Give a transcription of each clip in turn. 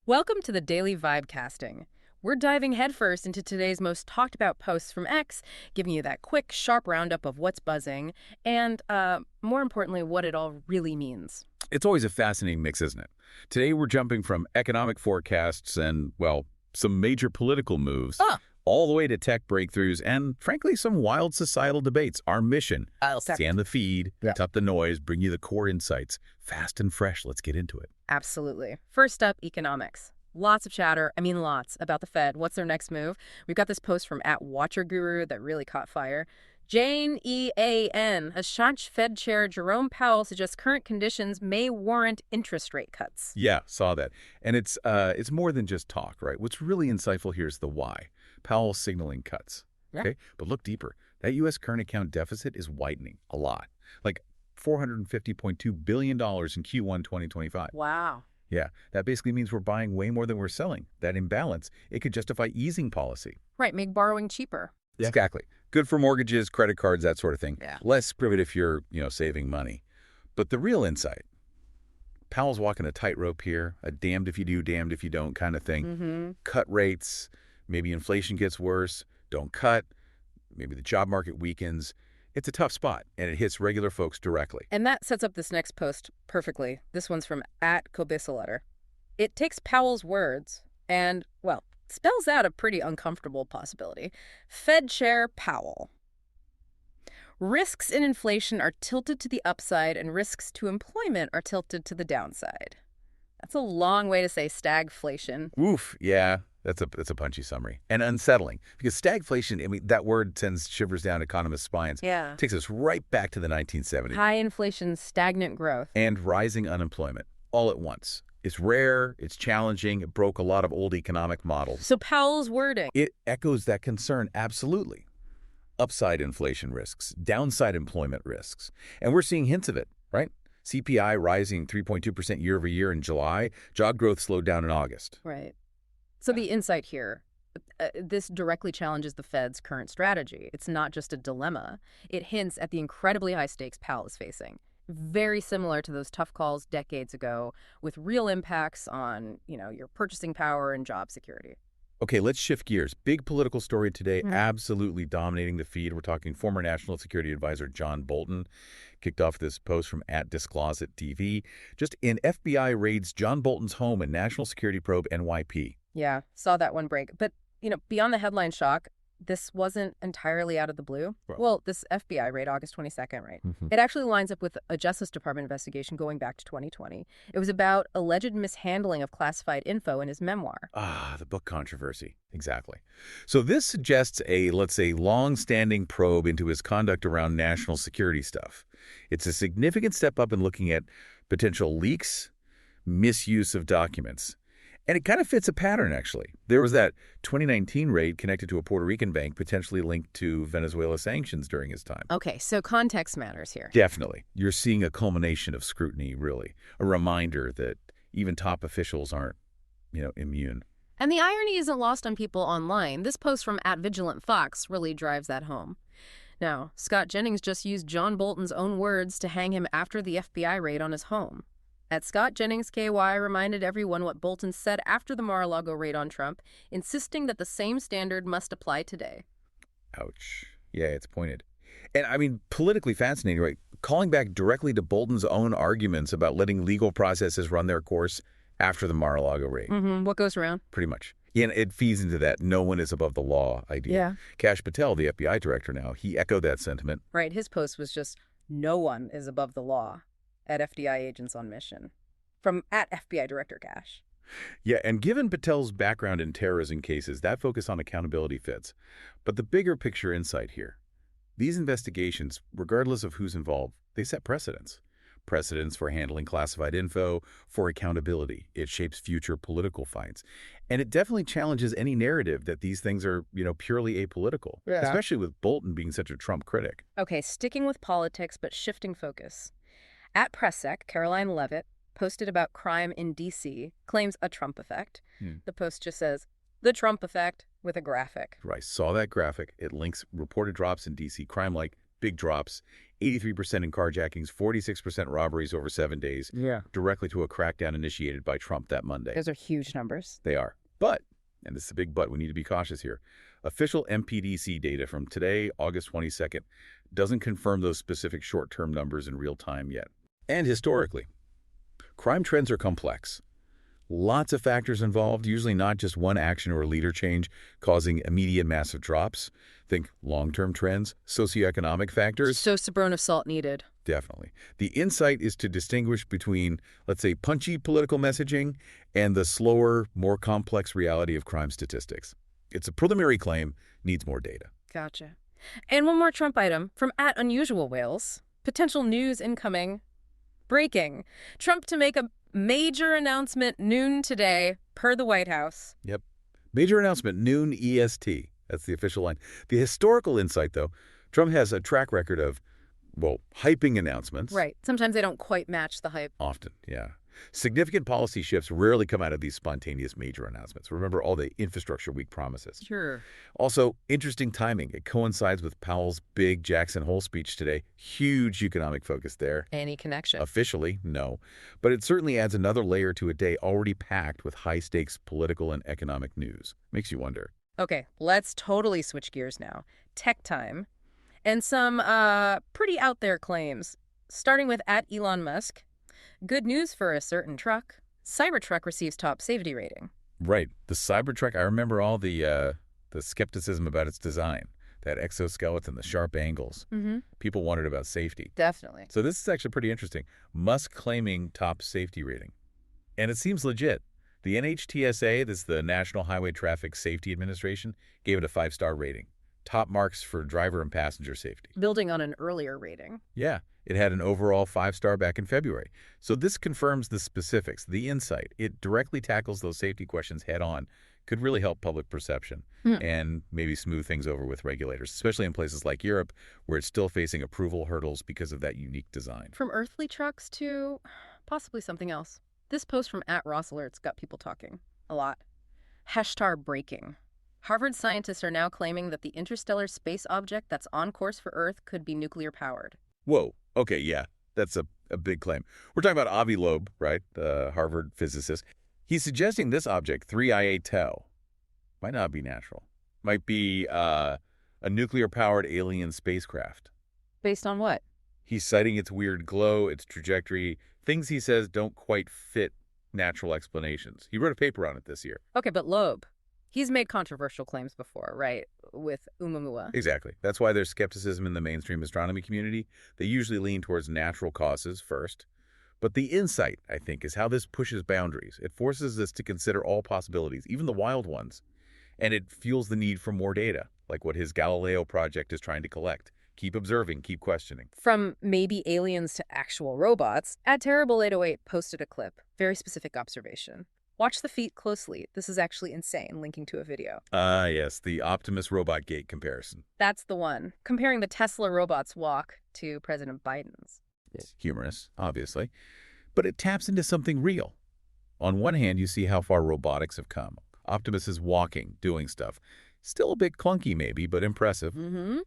Welcome to the Daily Vibecasting. We're diving headfirst into today's most talked about posts from X, giving you that quick, sharp roundup of what's buzzing and, more importantly, what it all really means. It's always a fascinating mix, isn't it? Today we're jumping from economic forecasts and, well, some major political moves, all the way to tech breakthroughs and, frankly, some wild societal debates. Our mission, scan the feed, cut the noise, bring you the core insights. Fast and fresh, let's get into it. Absolutely. First up, economics. Lots of chatter, lots, about the Fed. What's their next move? We've got this post from @WatcherGuru that really caught fire. Jane EAN, a Shanch Fed Chair Jerome Powell suggests current conditions may warrant interest rate cuts. Yeah, saw that. And it's more than just talk, right? What's really insightful here is the why. Powell signaling cuts. Okay, but look deeper. That U.S. current account deficit is widening a lot, like $450.2 billion in Q1 2025. Wow. Yeah, that basically means we're buying way more than we're selling. That imbalance, it could justify easing policy. Right, make borrowing cheaper. Yeah. Exactly. Good for mortgages, credit cards, that sort of thing. Yeah. Less private if you're, saving money. But the real insight, Powell's walking a tightrope here, a damned if you do, damned if you don't kind of thing. Cut rates, maybe inflation gets worse, don't cut, maybe the job market weakens. It's a tough spot, and it hits regular folks directly. And that sets up this next post perfectly. This one's from @Kobisaletter. It takes Powell's words and, well, spells out a pretty uncomfortable possibility. Fed Chair Powell. Risks in inflation are tilted to the upside and risks to employment are tilted to the downside. That's a long way to say stagflation. Oof, yeah. That's a punchy summary. And unsettling. Because stagflation, that word sends shivers down economists' spines. Yeah. Takes us right back to the 1970s. High inflation, stagnant growth. And rising unemployment, all at once. It's rare, it's challenging, it broke a lot of old economic models. So Powell's wording. It echoes that concern, absolutely. Upside inflation risks, downside employment risks. And we're seeing hints of it, right? CPI rising 3.2% year over year in July. Job growth slowed down in August. Right. So the insight here, this directly challenges the Fed's current strategy. It's not just a dilemma. It hints at the incredibly high stakes Powell is facing. Very similar to those tough calls decades ago with real impacts on, your purchasing power and job security. Okay, let's shift gears. Big political story today, absolutely dominating the feed. We're talking former National Security Advisor John Bolton. Kicked off this post from @DisclosetTV. Just in FBI raids John Bolton's home and National Security Probe NYP. Yeah, saw that one break. But, beyond the headline shock, this wasn't entirely out of the blue. Well, this FBI raid, August 22nd, right? It actually lines up with a Justice Department investigation going back to 2020. It was about alleged mishandling of classified info in his memoir. The book controversy. Exactly. So this suggests a, let's say, long-standing probe into his conduct around national security stuff. It's a significant step up in looking at potential leaks, misuse of documents. And it kind of fits a pattern, actually. There was that 2019 raid connected to a Puerto Rican bank potentially linked to Venezuela sanctions during his time. Okay, so context matters here. Definitely. You're seeing a culmination of scrutiny, really. A reminder that even top officials aren't, immune. And the irony isn't lost on people online. This post from @VigilantFox really drives that home. Now, Scott Jennings just used John Bolton's own words to hang him after the FBI raid on his home. @ScottJenningsKY reminded everyone what Bolton said after the Mar-a-Lago raid on Trump, insisting that the same standard must apply today. Ouch. Yeah, it's pointed. And politically fascinating, right? Calling back directly to Bolton's own arguments about letting legal processes run their course after the Mar-a-Lago raid. What goes around? Pretty much. And it feeds into that no one is above the law idea. Yeah. Kash Patel, the FBI director now, he echoed that sentiment. Right. His post was just, no one is above the law. At FBI agents on mission. From @FBI Director Cash. Yeah, and given Patel's background in terrorism cases, that focus on accountability fits. But the bigger picture insight here, these investigations, regardless of who's involved, they set precedents. Precedents for handling classified info, for accountability. It shapes future political fights. And it definitely challenges any narrative that these things are, purely apolitical, especially with Bolton being such a Trump critic. Okay, sticking with politics, but shifting focus. @PressSec, Caroline Levitt, posted about crime in D.C., claims a Trump effect. The post just says, the Trump effect, with a graphic. Right, saw that graphic. It links reported drops in D.C. crime like big drops, 83% in carjackings, 46% robberies over 7 days, Yeah. directly to a crackdown initiated by Trump that Monday. Those are huge numbers. They are. But, and this is a big but, we need to be cautious here, official MPDC data from today, August 22nd, doesn't confirm those specific short-term numbers in real time yet. And historically, crime trends are complex. Lots of factors involved, usually not just one action or leader change causing immediate massive drops. Think long-term trends, socioeconomic factors. So Sabrona salt needed. Definitely. The insight is to distinguish between, let's say, punchy political messaging and the slower, more complex reality of crime statistics. It's a preliminary claim, needs more data. Gotcha. And one more Trump item from @UnusualWhales. Potential news incoming. Breaking. Trump to make a major announcement noon today, per the White House. Yep. Major announcement, noon EST. That's the official line. The historical insight, though, Trump has a track record of, well, hyping announcements. Right. Sometimes they don't quite match the hype. Often, yeah. Significant policy shifts rarely come out of these spontaneous major announcements. Remember all the infrastructure week promises. Sure. Also, interesting timing. It coincides with Powell's big Jackson Hole speech today. Huge economic focus there. Any connection? Officially, no. But it certainly adds another layer to a day already packed with high-stakes political and economic news. Makes you wonder. Okay, let's totally switch gears now. Tech time. And some pretty out there claims. Starting with @Elon Musk. Good news for a certain truck. Cybertruck receives top safety rating. Right. The Cybertruck, I remember all the skepticism about its design. That exoskeleton, the sharp angles. Mm-hmm. People wondered about safety. Definitely. So this is actually pretty interesting. Musk claiming top safety rating. And it seems legit. The NHTSA, that's the National Highway Traffic Safety Administration, gave it a 5-star rating. Top marks for driver and passenger safety. Building on an earlier rating. Yeah, it had an overall 5-star back in February. So this confirms the specifics, the insight. It directly tackles those safety questions head on. Could really help public perception and maybe smooth things over with regulators, especially in places like Europe, where it's still facing approval hurdles because of that unique design. From earthly trucks to possibly something else. This post from @RossAlerts got people talking a lot. #breaking. Harvard scientists are now claiming that the interstellar space object that's on course for Earth could be nuclear-powered. Whoa. Okay, yeah, that's a big claim. We're talking about Avi Loeb, right, the Harvard physicist. He's suggesting this object, 3IA Tau, might not be natural. Might be a nuclear-powered alien spacecraft. Based on what? He's citing its weird glow, its trajectory, things he says don't quite fit natural explanations. He wrote a paper on it this year. Okay, but Loeb, he's made controversial claims before, right? With Oumuamua. Exactly. That's why there's skepticism in the mainstream astronomy community. They usually lean towards natural causes first. But the insight, I think, is how this pushes boundaries. It forces us to consider all possibilities, even the wild ones. And it fuels the need for more data, like what his Galileo project is trying to collect. Keep observing, keep questioning. From maybe aliens to actual robots, @Terrible808 posted a clip. Very specific observation. Watch the feet closely. This is actually insane, linking to a video. Yes, the Optimus Robot Gate comparison. That's the one. Comparing the Tesla robot's walk to President Biden's. It's humorous, obviously. But it taps into something real. On one hand, you see how far robotics have come. Optimus is walking, doing stuff. Still a bit clunky maybe, but impressive. Mm-hmm.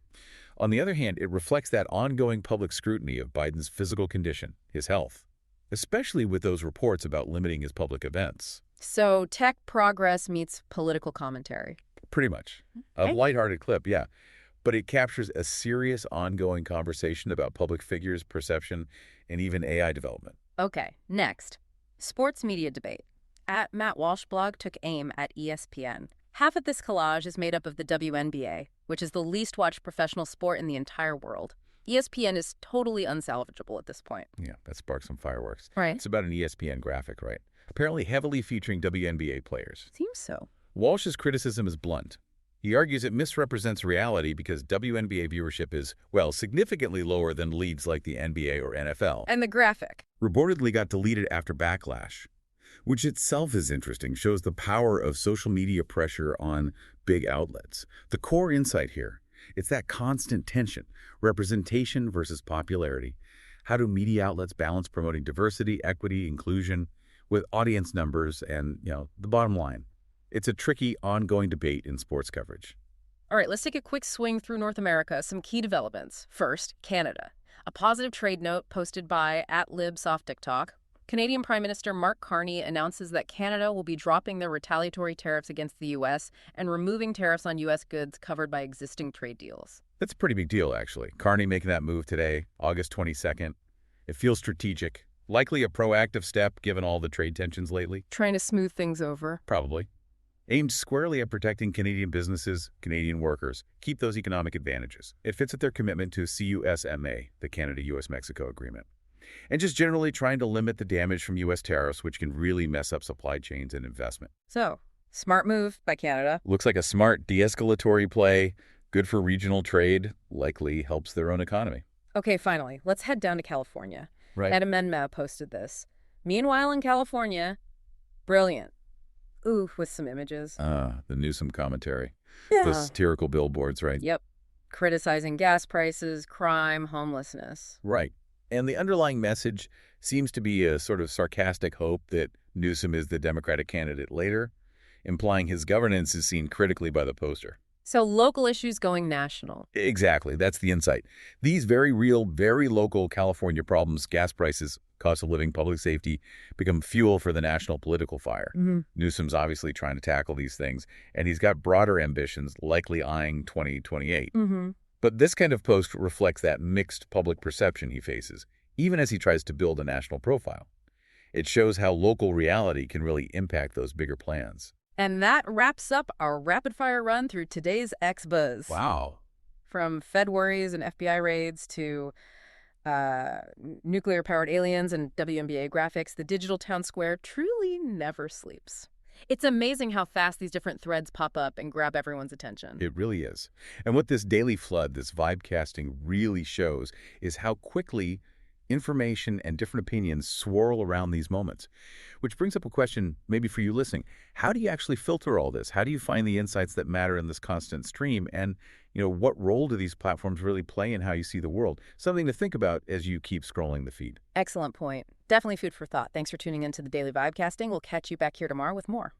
On the other hand, it reflects that ongoing public scrutiny of Biden's physical condition, his health, especially with those reports about limiting his public events. So tech progress meets political commentary. Pretty much. A lighthearted clip, yeah. But it captures a serious ongoing conversation about public figures, perception, and even AI development. Okay, next. Sports media debate. @Matt Walsh blog took aim at ESPN. Half of this collage is made up of the WNBA, which is the least watched professional sport in the entire world. ESPN is totally unsalvageable at this point. Yeah, that sparks some fireworks. Right. It's about an ESPN graphic, right? Apparently heavily featuring WNBA players. Seems so. Walsh's criticism is blunt. He argues it misrepresents reality because WNBA viewership is, well, significantly lower than leagues like the NBA or NFL. And the graphic. Reportedly got deleted after backlash, which itself is interesting, shows the power of social media pressure on big outlets. The core insight here, it's that constant tension, representation versus popularity. How do media outlets balance promoting diversity, equity, inclusion with audience numbers and, the bottom line? It's a tricky, ongoing debate in sports coverage. All right, let's take a quick swing through North America. Some key developments. First, Canada. A positive trade note posted by @libsofttiktok. Canadian Prime Minister Mark Carney announces that Canada will be dropping their retaliatory tariffs against the U.S. and removing tariffs on U.S. goods covered by existing trade deals. That's a pretty big deal, actually. Carney making that move today, August 22nd. It feels strategic. Likely a proactive step given all the trade tensions lately. Trying to smooth things over. Probably. Aimed squarely at protecting Canadian businesses, Canadian workers, keep those economic advantages. It fits with their commitment to CUSMA, the Canada-US-Mexico Agreement. And just generally trying to limit the damage from U.S. tariffs, which can really mess up supply chains and investment. So, smart move by Canada. Looks like a smart de-escalatory play, good for regional trade, likely helps their own economy. Okay, finally, let's head down to California. Right. Edamendma posted this. Meanwhile in California, brilliant. Ooh, with some images. The Newsom commentary. Yeah. The satirical billboards, right? Yep. Criticizing gas prices, crime, homelessness. Right. And the underlying message seems to be a sort of sarcastic hope that Newsom is the Democratic candidate later, implying his governance is seen critically by the poster. So local issues going national. Exactly. That's the insight. These very real, very local California problems, gas prices, cost of living, public safety, become fuel for the national political fire. Newsom's obviously trying to tackle these things, and he's got broader ambitions, likely eyeing 2028. But this kind of post reflects that mixed public perception he faces, even as he tries to build a national profile. It shows how local reality can really impact those bigger plans. And that wraps up our rapid-fire run through today's X-Buzz. Wow. From Fed worries and FBI raids to nuclear-powered aliens and WNBA graphics, the digital town square truly never sleeps. It's amazing how fast these different threads pop up and grab everyone's attention. It really is. And what this daily flood, this vibe casting really shows is how quickly information and different opinions swirl around these moments. Which brings up a question maybe for you listening. How do you actually filter all this? How do you find the insights that matter in this constant stream? And, what role do these platforms really play in how you see the world? Something to think about as you keep scrolling the feed. Excellent point. Definitely food for thought. Thanks for tuning in to the Daily Vibecasting. We'll catch you back here tomorrow with more.